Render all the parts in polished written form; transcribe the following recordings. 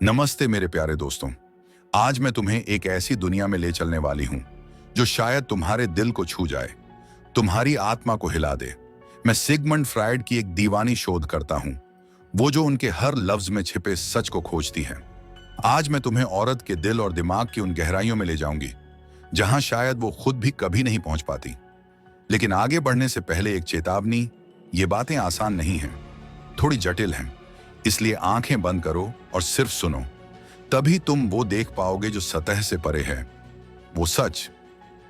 नमस्ते मेरे प्यारे दोस्तों। आज मैं तुम्हें एक ऐसी दुनिया में ले चलने वाली हूं जो शायद तुम्हारे दिल को छू जाए, तुम्हारी आत्मा को हिला दे। मैं सिगमंड फ्रायड की एक दीवानी शोध करता हूं, वो जो उनके हर लफ्ज में छिपे सच को खोजती है। आज मैं तुम्हें औरत के दिल और दिमाग की उन गहराइयों में ले जाऊंगी जहां शायद वो खुद भी कभी नहीं पहुंच पाती। लेकिन आगे बढ़ने से पहले एक चेतावनी, ये बातें आसान नहीं हैं, थोड़ी जटिल हैं। इसलिए आंखें बंद करो और सिर्फ सुनो। तभी तुम वो देख पाओगे जो सतह से परे है, वो सच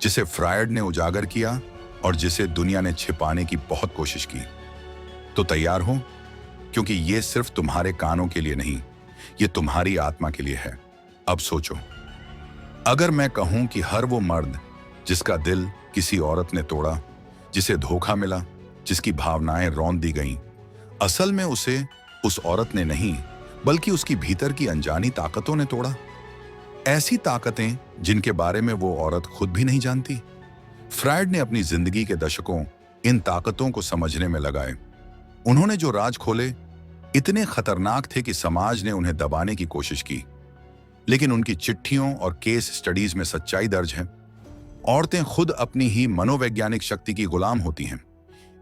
जिसे फ्रायड ने उजागर किया और जिसे दुनिया ने छिपाने की बहुत कोशिश की। तो तैयार हो, क्योंकि ये सिर्फ तुम्हारे कानों के लिए नहीं, ये तुम्हारी आत्मा के लिए है। अब सोचो, अगर मैं कहूं कि हर वो मर्द जिसका दिल किसी औरत ने तोड़ा, जिसे धोखा मिला, जिसकी भावनाएं रौंद दी गईं, असल में उसे उस औरत ने नहीं बल्कि उसकी भीतर की अनजानी ताकतों ने तोड़ा। ऐसी ताकतें जिनके बारे में वो औरत खुद भी नहीं जानती। फ्रायड ने अपनी जिंदगी के दशकों इन ताकतों को समझने में लगाए। उन्होंने जो राज खोले इतने खतरनाक थे कि समाज ने उन्हें दबाने की कोशिश की। लेकिन उनकी चिट्ठियों और केस स्टडीज में सच्चाई दर्ज है। औरतें खुद अपनी ही मनोवैज्ञानिक शक्ति की गुलाम होती हैं।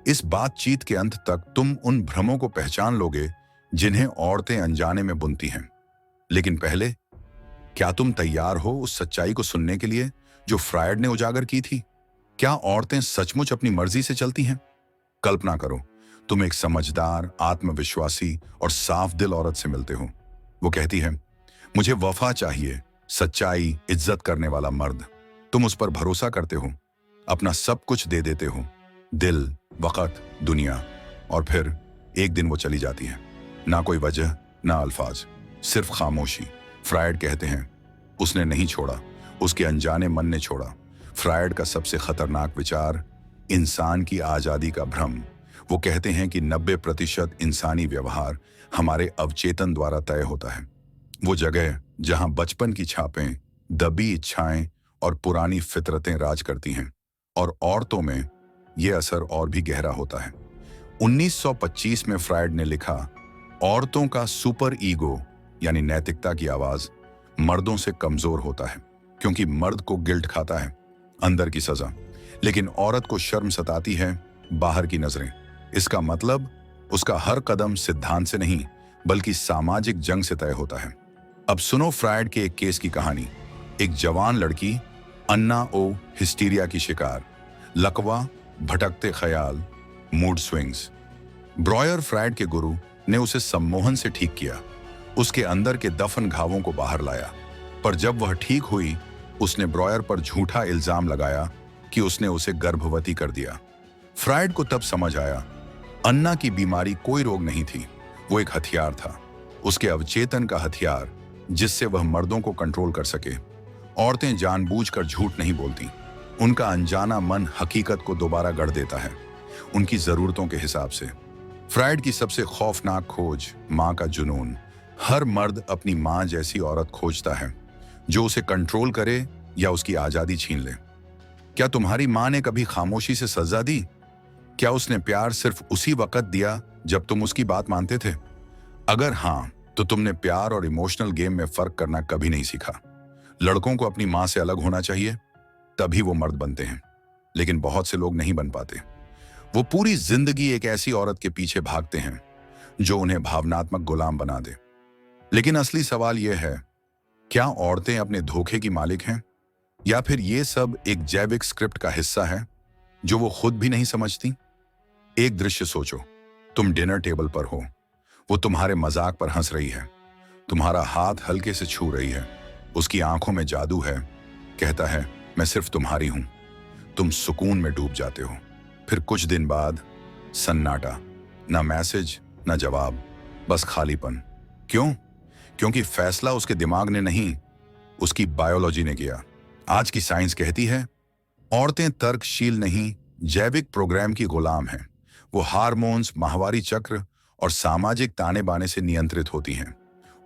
इस बातचीत के अंत तक तुम उन भ्रमों को पहचान लोगे जिन्हें औरतें अनजाने में बुनती हैं। लेकिन पहले, क्या तुम तैयार हो उस सच्चाई को सुनने के लिए जो फ्रायड ने उजागर की थी? क्या औरतें सचमुच अपनी मर्जी से चलती हैं? कल्पना करो, तुम एक समझदार, आत्मविश्वासी और साफ दिल औरत से मिलते हो। वो कहती है, मुझे वफा चाहिए, सच्चाई, इज्जत करने वाला मर्द। तुम उस पर भरोसा करते हो, अपना सब कुछ दे देते हो, दिल, वक़्त, दुनिया। और फिर एक दिन वो चली जाती है। ना कोई वजह, ना अल्फाज, सिर्फ खामोशी। फ्रायड कहते हैं, उसने नहीं छोड़ा, उसके अनजाने मन ने छोड़ा। फ्रायड का सबसे खतरनाक विचार, इंसान की आज़ादी का भ्रम। वो कहते हैं कि 90% इंसानी व्यवहार हमारे अवचेतन द्वारा तय होता है। वो जगह जहां बचपन की छापें, दबी इच्छाएं और पुरानी फितरतें राज करती हैं। और औरतों में ये असर और भी गहरा होता है। 1925 में फ्रायड ने लिखा, औरतों का सुपर ईगो यानी नैतिकता की आवाज मर्दों से कमजोर होता है, क्योंकि मर्द को गिल्ट खाता है, अंदर की सजा। लेकिन औरत को शर्म सताती है, बाहर की नजरें। इसका मतलब उसका हर कदम सिद्धांत से नहीं बल्कि सामाजिक जंग से तय होता है। अब सुनो फ्रायड के एक केस की कहानी। एक जवान लड़की, अन्ना ओ हिस्टीरिया की शिकार, लकवा, भटकते ख्याल, मूड स्विंग्स। ब्रॉयर, फ्रायड के गुरु, ने उसे सम्मोहन से ठीक किया, उसके अंदर के दफन घावों को बाहर लाया। पर जब वह ठीक हुई, उसने ब्रॉयर पर झूठा इल्जाम लगाया कि उसने उसे गर्भवती कर दिया। फ्रायड को तब समझ आया, अन्ना की बीमारी कोई रोग नहीं थी, वो एक हथियार था, उसके अवचेतन का हथियार, जिससे वह मर्दों को कंट्रोल कर सके। औरतें जानबूझकर झूठ नहीं बोलती, उनका अनजाना मन हकीकत को दोबारा गढ़ देता है, उनकी जरूरतों के हिसाब से। फ्रायड की सबसे खौफनाक खोज, मां का जुनून। हर मर्द अपनी मां जैसी औरत खोजता है, जो उसे कंट्रोल करे या उसकी आजादी छीन ले। क्या तुम्हारी मां ने कभी खामोशी से सजा दी? क्या उसने प्यार सिर्फ उसी वक्त दिया जब तुम उसकी बात मानते थे? अगर हाँ, तो तुमने प्यार और इमोशनल गेम में फर्क करना कभी नहीं सीखा। लड़कों को अपनी मां से अलग होना चाहिए, तभी वो मर्द बनते हैं। लेकिन बहुत से लोग नहीं बन पाते। वो पूरी जिंदगी एक ऐसी औरत के पीछे भागते हैं जो उन्हें भावनात्मक गुलाम बना दे। लेकिन असली सवाल यह है, क्या औरतें अपने धोखे की मालिक हैं, या फिर ये सब एक जैविक स्क्रिप्ट का हिस्सा है जो वो खुद भी नहीं समझती? एक दृश्य सोचो, तुम डिनर टेबल पर हो, वो तुम्हारे मजाक पर हंस रही है, तुम्हारा हाथ हल्के से छू रही है, उसकी आंखों में जादू है, कहता है, मैं सिर्फ तुम्हारी हूं। तुम सुकून में डूब जाते हो। फिर कुछ दिन बाद सन्नाटा, ना मैसेज, ना जवाब, बस खालीपन। क्यों? क्योंकि फैसला उसके दिमाग ने नहीं, उसकी बायोलॉजी ने किया। आज की साइंस कहती है, औरतें तर्कशील नहीं, जैविक प्रोग्राम की गुलाम हैं। वो हार्मोन्स, माहवारी चक्र और सामाजिक ताने बाने से नियंत्रित होती हैं।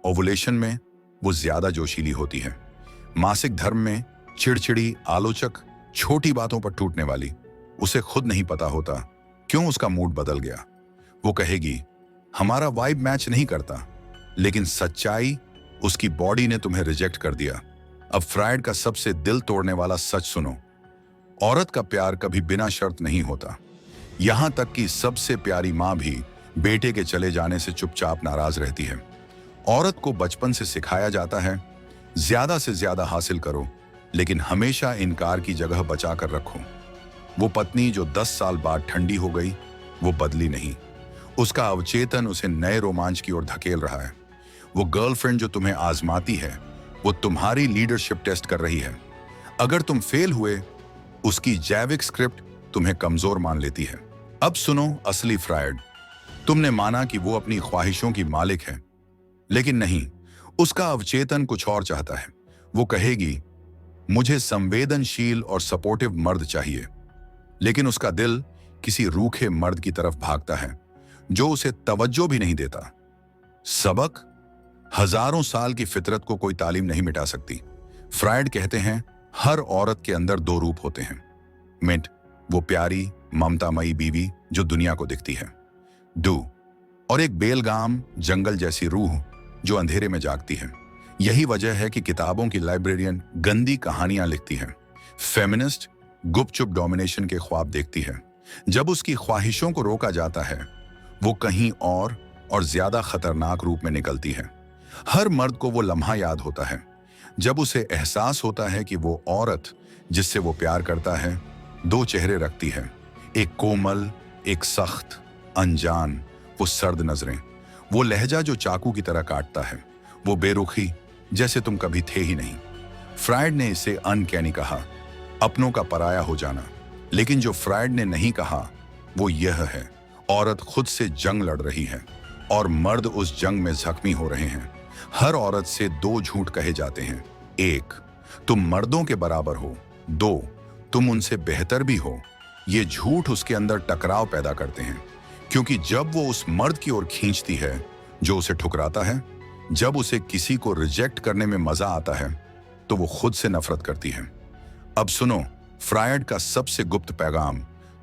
ओवुलेशन में वो ज्यादा जोशीली होती है, मासिक धर्म में चिड़चिड़ी, आलोचक, छोटी बातों पर टूटने वाली। उसे खुद नहीं पता होता क्यों उसका मूड बदल गया। वो कहेगी, हमारा वाइब मैच नहीं करता, लेकिन सच्चाई उसकी बॉडी ने तुम्हें रिजेक्ट कर दिया। अब फ्रायड का सबसे दिल तोड़ने वाला सच सुनो। औरत का प्यार कभी बिना शर्त नहीं होता। यहां तक कि सबसे प्यारी मां भी बेटे के चले जाने से चुपचाप नाराज रहती है। औरत को बचपन से सिखाया जाता है, ज्यादा से ज्यादा हासिल करो, लेकिन हमेशा इनकार की जगह बचा कर रखो। वो पत्नी जो 10 साल बाद ठंडी हो गई, वो बदली नहीं। उसका अवचेतन उसे नए रोमांच की ओर धकेल रहा है। वो गर्लफ्रेंड जो तुम्हें आजमाती है, वो तुम्हारी लीडरशिप टेस्ट कर रही है। अगर तुम फेल हुए, उसकी जैविक स्क्रिप्ट तुम्हें कमजोर मान लेती है। अब सुनो असली फ्रायड। तुमने माना कि वो अपनी ख्वाहिशों की मालिक है, लेकिन नहीं, उसका अवचेतन कुछ और चाहता है। वो कहेगी, मुझे संवेदनशील और सपोर्टिव मर्द चाहिए, लेकिन उसका दिल किसी रूखे मर्द की तरफ भागता है जो उसे तवज्जो भी नहीं देता। सबक, हजारों साल की फितरत को कोई तालीम नहीं मिटा सकती। फ्रायड कहते हैं, हर औरत के अंदर 2 रूप होते हैं। मिंट, वो प्यारी ममतामयी बीवी जो दुनिया को दिखती है। डू, और एक बेलगाम जंगल जैसी रूह जो अंधेरे में जागती है। यही वजह है कि किताबों की लाइब्रेरियन गंदी कहानियां लिखती है। फेमिनिस्ट गुपचुप डोमिनेशन के ख्वाब देखती है। जब उसकी ख्वाहिशों को रोका जाता है, वो कहीं और ज्यादा खतरनाक रूप में निकलती है। हर मर्द को वो लम्हा याद होता है जब उसे एहसास होता है कि वो औरत जिससे वो प्यार करता है 2 चेहरे रखती है, एक कोमल, एक सख्त, अनजान, वो सर्द नजरें, वो लहजा जो चाकू की तरह काटता है, वो बेरुखी जैसे तुम कभी थे ही नहीं। फ्रायड ने इसे अनकैनी कहा, अपनों का पराया हो जाना। लेकिन जो फ्रायड ने नहीं कहा वो यह है, औरत खुद से जंग लड़ रही है और मर्द उस जंग में जख्मी हो रहे हैं। हर औरत से 2 झूठ कहे जाते हैं। 1, तुम मर्दों के बराबर हो। 2, तुम उनसे बेहतर भी हो। ये झूठ उसके अंदर टकराव पैदा करते हैं, क्योंकि जब वो उस मर्द की ओर खींचती है जो उसे ठुकराता है, जब उसे किसी को रिजेक्ट करने में मजा आता है, तो वो खुद से नफरत करती है। अब सुनो फ्रायड का सबसे गुप्त पैगाम।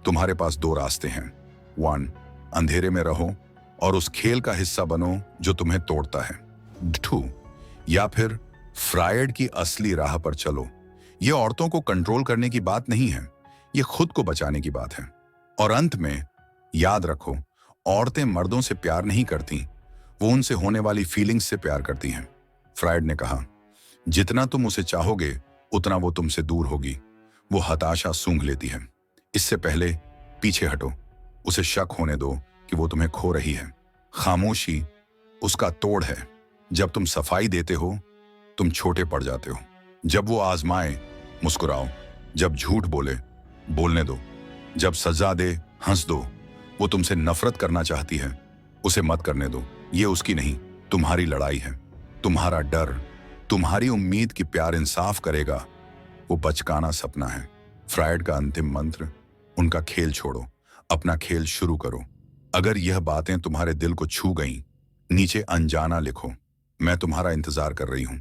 तुम्हारे पास 2 रास्ते हैं। 1, अंधेरे में रहो और उस खेल का हिस्सा बनो जो तुम्हें तोड़ता है। 2, या फिर फ्रायड की असली राह पर चलो। ये औरतों को कंट्रोल करने की बात नहीं है, ये खुद को बचाने की बात है। और अंत में याद रखो, औरतें मर्दों से प्यार नहीं करती, वो उनसे होने वाली फीलिंग्स से प्यार करती हैं। फ्रायड ने कहा, जितना तुम उसे चाहोगे उतना वो तुमसे दूर होगी। वो हताशा सूंघ लेती है। इससे पहले पीछे हटो, उसे शक होने दो कि वो तुम्हें खो रही है। खामोशी उसका तोड़ है। जब तुम सफाई देते हो, तुम छोटे पड़ जाते हो। जब वो आजमाए, मुस्कुराओ। जब झूठ बोले, बोलने दो। जब सजा दे, हंस दो। वो तुमसे नफरत करना चाहती है, उसे मत करने दो। ये उसकी नहीं, तुम्हारी लड़ाई है। तुम्हारा डर, तुम्हारी उम्मीद कि प्यार इंसाफ करेगा, वो बचकाना सपना है। फ्रायड का अंतिम मंत्र, उनका खेल छोड़ो, अपना खेल शुरू करो। अगर यह बातें तुम्हारे दिल को छू गईं, नीचे अनजाना लिखो। मैं तुम्हारा इंतजार कर रही हूं।